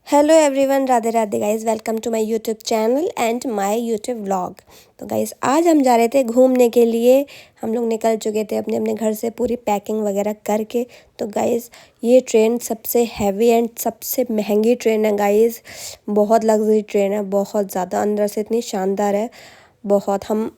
Hello everyone, Radhe Radhe guys. Welcome to my YouTube channel and my YouTube vlog. तो guys आज हम जा रहे थे घूमने के लिए। हम लोग निकल चुके थे अपने अपने घर से पूरी पैकिंग वगैरह करके। तो गाइस ये ट्रेन सबसे हैवी एंड सबसे महंगी ट्रेन है गाइस। बहुत लग्जरी ट्रेन है, बहुत ज़्यादा अंदर से इतनी शानदार है। बहुत हम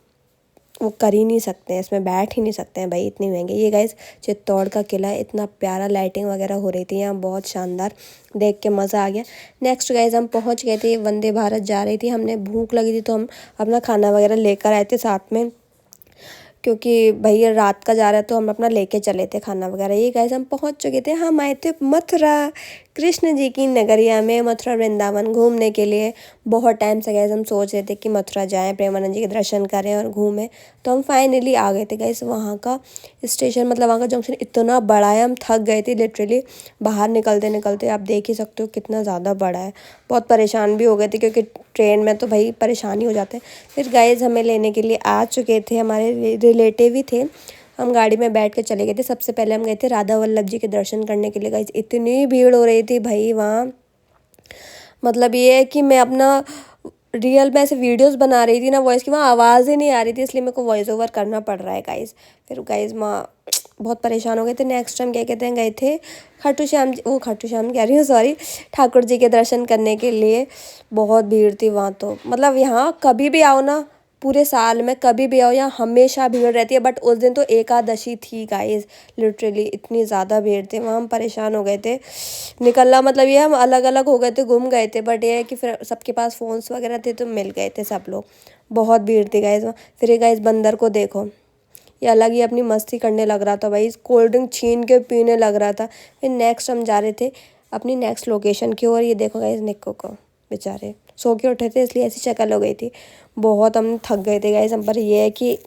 वो कर ही नहीं सकते हैं, इसमें बैठ ही नहीं सकते हैं भाई, इतनी महंगी। ये गाइस चित्तौड़ का किला है, इतना प्यारा लाइटिंग वगैरह हो रही थी यहाँ, बहुत शानदार, देख के मज़ा आ गया। नेक्स्ट गाइस हम पहुँच गए थे, वंदे भारत जा रही थी। हमने भूख लगी थी तो हम अपना खाना वगैरह लेकर आए थे साथ में, क्योंकि भैया रात का जा रहा है तो हम अपना लेके चले थे खाना वगैरह। ये गाइस हम पहुंच चुके थे। हम आए थे मथुरा, कृष्ण जी की नगरिया में, मथुरा वृंदावन घूमने के लिए। बहुत टाइम से गाइस हम सोच रहे थे कि मथुरा जाएं, प्रेमानंद जी के दर्शन करें और घूमें। तो हम फाइनली आ गए थे गाइस। वहाँ का स्टेशन मतलब वहाँ का जंक्शन इतना बड़ा है, हम थक गए थे लिटरली। बाहर निकलते निकलते आप देख ही सकते हो कितना ज़्यादा बड़ा है। बहुत परेशान भी हो गए थे क्योंकि ट्रेन में तो भाई परेशानी हो जाते हैं। फिर गाइस हमें लेने के लिए आ चुके थे, हमारे रिलेटिव ही थे। हम गाड़ी में बैठ के चले गए थे। सबसे पहले हम गए थे राधा वल्लभ जी के दर्शन करने के लिए। गाइस इतनी भीड़ हो रही थी भाई वहाँ, मतलब ये है कि मैं अपना रियल में ऐसे वीडियोस बना रही थी ना वॉइस की, वहाँ आवाज़ ही नहीं आ रही थी, इसलिए मेरे को वॉइस ओवर करना पड़ रहा है गाइस। फिर गाइस वहाँ बहुत परेशान हो गए थे। नेक्स्ट टाइम क्या कहते हैं गए थे खाटू श्याम जी, वो खाटू श्याम कह रही हूँ सॉरी, ठाकुर जी के दर्शन करने के लिए। बहुत भीड़ थी वहाँ तो, मतलब यहाँ कभी भी आओ ना, पूरे साल में कभी भी आओ यहाँ हमेशा भीड़ रहती है। बट उस दिन तो एकादशी थी गाइस, लिटरली इतनी ज़्यादा भीड़ थी वहाँ, हम परेशान हो गए थे। निकलना मतलब ये हम अलग अलग हो गए थे, घूम गए थे, बट ये है कि फिर सबके पास फ़ोन्स वगैरह थे तो मिल गए थे सब लोग। बहुत भीड़ थी गाइस वहाँ। फिर ये गाइस बंदर को देखो, ये अलग ही अपनी मस्ती करने लग रहा था भाई, कोल्ड ड्रिंक छीन के पीने लग रहा था। फिर नेक्स्ट हम जा रहे थे अपनी नेक्स्ट लोकेशन की ओर। ये देखो गाइस निक्को को, बेचारे सो के उठे थे इसलिए ऐसी शक्ल हो गई थी। बहुत हम थक गए थे गाइस हम, पर ये है कि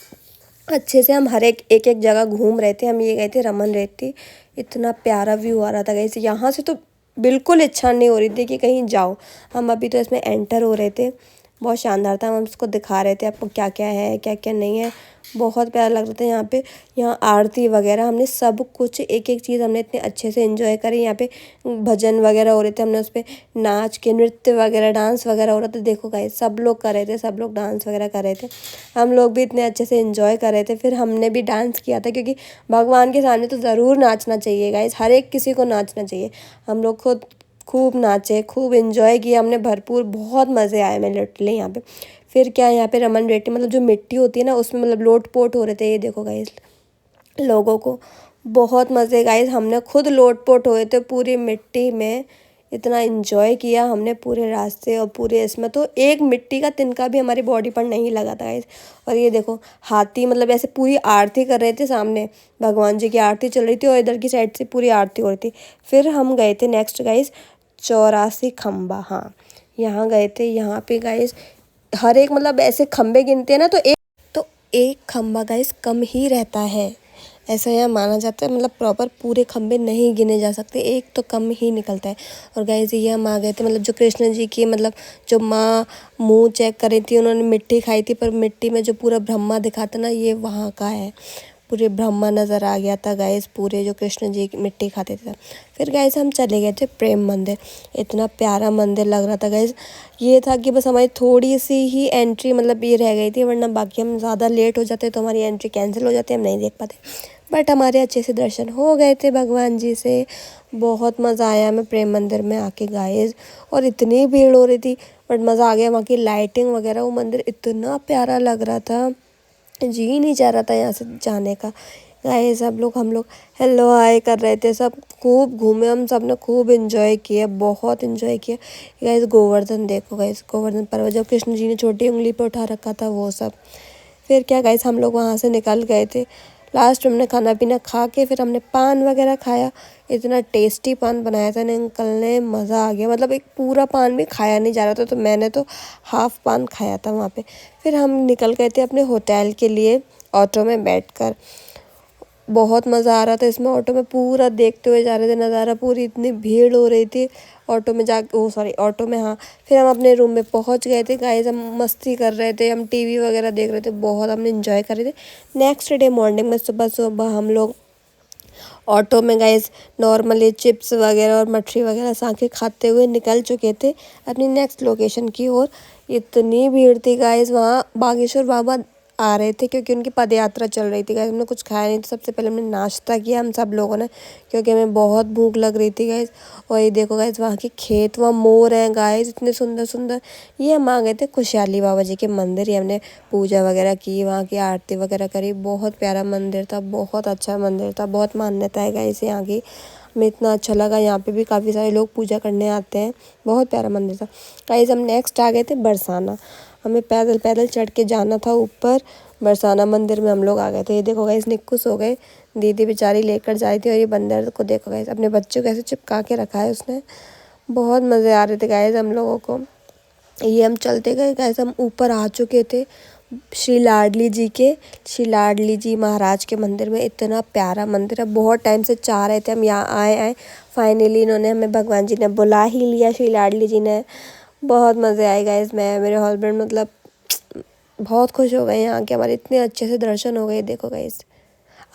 अच्छे से हम हर एक एक एक जगह घूम रहे थे। हम ये गए थे रमन रेती, इतना प्यारा व्यू आ रहा था गाइस यहाँ से तो बिल्कुल इच्छा नहीं हो रही थी कि कहीं जाओ। हम अभी तो इसमें एंटर हो रहे थे, बहुत शानदार था। हम उसको दिखा रहे थे आपको क्या क्या है क्या क्या नहीं है, बहुत प्यारा लग रहा था यहाँ पे। यहाँ आरती वगैरह हमने सब कुछ एक एक चीज़ हमने इतने अच्छे से एंजॉय करी। यहाँ पे भजन वगैरह हो रहे थे, हमने उस पर नाच के नृत्य वगैरह डांस वगैरह हो रहा था। देखो गाइस सब लोग कर रहे थे, सब लोग डांस वगैरह कर रहे थे, हम लोग भी इतने अच्छे से एंजॉय कर रहे थे। फिर हमने भी डांस किया था, क्योंकि भगवान के सामने तो ज़रूर नाचना चाहिए गाइस, हर एक किसी को नाचना चाहिए। हम लोग खुद खूब नाचे, खूब एंजॉय किया हमने भरपूर, बहुत मज़े आए मैं लिटरली यहाँ पे। फिर क्या यहाँ पे रमन रेड्डी मतलब जो मिट्टी होती है ना उसमें मतलब लोट पोट हो रहे थे। ये देखो गाइस लोगों को बहुत मज़े गाइस, हमने खुद लोट पोट हुए थे पूरी मिट्टी में। इतना एंजॉय किया हमने पूरे रास्ते और पूरे इसमें, तो एक मिट्टी का तिनका भी हमारी बॉडी पर नहीं लगा था गाइस। और ये देखो हाथी मतलब ऐसे पूरी आरती कर रहे थे, सामने भगवान जी की आरती चल रही थी और इधर की साइड से पूरी आरती हो रही थी। फिर हम गए थे नेक्स्ट गाइस 84 खम्बा, हाँ यहाँ गए थे। यहाँ पे गाइस हर एक मतलब ऐसे खम्बे गिनते हैं ना तो एक खम्बा गाइस कम ही रहता है, ऐसा यहाँ माना जाता है। मतलब प्रॉपर पूरे खम्बे नहीं गिने जा सकते, एक तो कम ही निकलता है। और गाइस ये हम आ गए थे मतलब जो कृष्ण जी की मतलब जो माँ मुंह चेक कर रही थी, उन्होंने मिट्टी खाई थी, पर मिट्टी में जो पूरा ब्रह्मा दिखा था ना ये वहाँ का है, पूरे ब्रह्मा नज़र आ गया था गाइस, पूरे जो कृष्ण जी की मिट्टी खाते थे। फिर गाइस हम चले गए थे प्रेम मंदिर, इतना प्यारा मंदिर लग रहा था गाइस। ये था कि बस हमारी थोड़ी सी ही एंट्री मतलब ये रह गई थी, वरना बाकी हम ज़्यादा लेट हो जाते तो हमारी एंट्री कैंसिल हो जाती, हम नहीं देख पाते। बट हमारे अच्छे से दर्शन हो गए थे भगवान जी से। बहुत मज़ा आया हमें प्रेम मंदिर में आके गाइस, और इतनी भीड़ हो रही थी बट मज़ा आ गया। वहाँ की लाइटिंग वगैरह, वो मंदिर इतना प्यारा लग रहा था, जी ही नहीं चाह रहा था यहाँ से जाने का गाइस। सब लोग हम लोग हेलो हाय कर रहे थे, सब खूब घूमे हम, सब ने खूब एंजॉय किया, बहुत एंजॉय किया गाइस। गोवर्धन देखो गाइस, गोवर्धन पर्वत जो कृष्ण जी ने छोटी उंगली पे उठा रखा था वो सब। फिर क्या गाइस हम लोग वहाँ से निकल गए थे। लास्ट में हमने खाना पीना खा के फिर हमने पान वगैरह खाया। इतना टेस्टी पान बनाया था ना अंकल ने, मज़ा आ गया। मतलब एक पूरा पान भी खाया नहीं जा रहा था, तो मैंने तो हाफ पान खाया था वहाँ पे। फिर हम निकल गए थे अपने होटल के लिए ऑटो में बैठकर। बहुत मज़ा आ रहा था इसमें, ऑटो में पूरा देखते हुए जा रहे थे नज़ारा, पूरी इतनी भीड़ हो रही थी ऑटो में ऑटो में, हाँ। फिर हम अपने रूम में पहुंच गए थे गाइस, हम मस्ती कर रहे थे, हम टीवी वगैरह देख रहे थे, बहुत हमने एंजॉय कर रहे थे। नेक्स्ट डे मॉर्निंग में सुबह सुबह हम लोग ऑटो में गाइस नॉर्मली चिप्स वगैरह और मठरी वगैरह साके खाते हुए निकल चुके थे अपनी नेक्स्ट लोकेशन की ओर। इतनी भीड़ थी गाइस, वहाँ बागेश्वर बाबा आ रहे थे क्योंकि उनकी पद यात्रा चल रही थी गाइस। हमने कुछ खाया नहीं, तो सबसे पहले हमने नाश्ता किया हम सब लोगों ने, क्योंकि हमें बहुत भूख लग रही थी गाइस। और ये देखो गाइस वहाँ के खेत, वहाँ मोर हैं गाइस, इतने सुंदर सुंदर। ये हम आ गए थे खुशहाली बाबा जी के मंदिर, ये हमने पूजा वगैरह की, वहाँ की आरती वगैरह करी। बहुत प्यारा मंदिर था, बहुत अच्छा मंदिर था, बहुत मान्यता है गाइस यहाँ की। हमें इतना अच्छा लगा, यहाँ पे भी काफ़ी सारे लोग पूजा करने आते हैं, बहुत प्यारा मंदिर था गाइस। हम नेक्स्ट आ गए थे बरसाना, हमें पैदल पैदल चढ़ के जाना था ऊपर। बरसाना मंदिर में हम लोग आ गए थे। ये देखो गाइस निक्कू सो गए, दीदी बेचारी लेकर जा रही थी। और ये बंदर को देखो गाइस, अपने बच्चों को कैसे चिपका के रखा है उसने। बहुत मज़े आ रहे थे गाइस हम लोगों को। ये हम चलते गए गाइस, हम ऊपर आ चुके थे श्री लाडली जी महाराज के मंदिर में। इतना प्यारा मंदिर है, बहुत टाइम से चाह रहे थे हम यहाँ आए फाइनली इन्होंने हमें, भगवान जी ने बुला ही लिया, श्री लाडली जी ने। बहुत मज़े आए गाइस, मैं मेरे हस्बैंड मतलब बहुत खुश हो गए यहाँ के, हमारे इतने अच्छे से दर्शन हो गए। देखो गाइस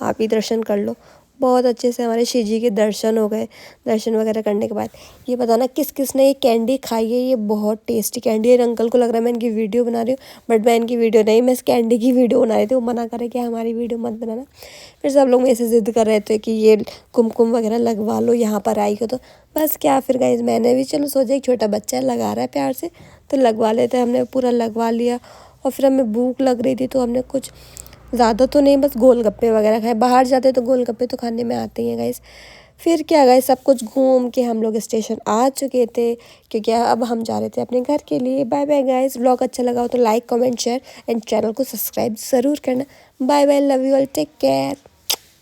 आप ही दर्शन कर लो, बहुत अच्छे से हमारे शिव जी के दर्शन हो गए। दर्शन वगैरह करने के बाद ये बताना किस किस ने ये कैंडी खाई है, ये बहुत टेस्टी कैंडी है। अंकल को लग रहा है मैं इनकी वीडियो बना रही हूँ, बट मैं इनकी वीडियो नहीं, मैं इस कैंडी की वीडियो बना रही थी। वो मना करे कि हमारी वीडियो मत बनाना। फिर सब लोग मेरे से ज़िद कर रहे थे कि ये कुमकुम वगैरह लगवा लो, यहाँ पर आई हो तो। बस क्या, फिर गाइस मैंने भी चलो सोचा एक छोटा बच्चा लगा रहा है प्यार से तो लगवा लेते हैं। हमने पूरा लगवा लिया। और फिर हमें भूख लग रही थी तो हमने कुछ ज़्यादा तो नहीं, बस गोलगप्पे वगैरह खाए। बाहर जाते तो गोलगप्पे तो खाने में आते ही हैं गाइस। फिर क्या गाइस, सब कुछ घूम के हम लोग स्टेशन आ चुके थे, क्योंकि अब हम जा रहे थे अपने घर के लिए। बाय बाय गाइस, व्लॉग अच्छा लगा हो तो like comment share and channel को सब्सक्राइब ज़रूर करना। Bye bye, love you all, take care.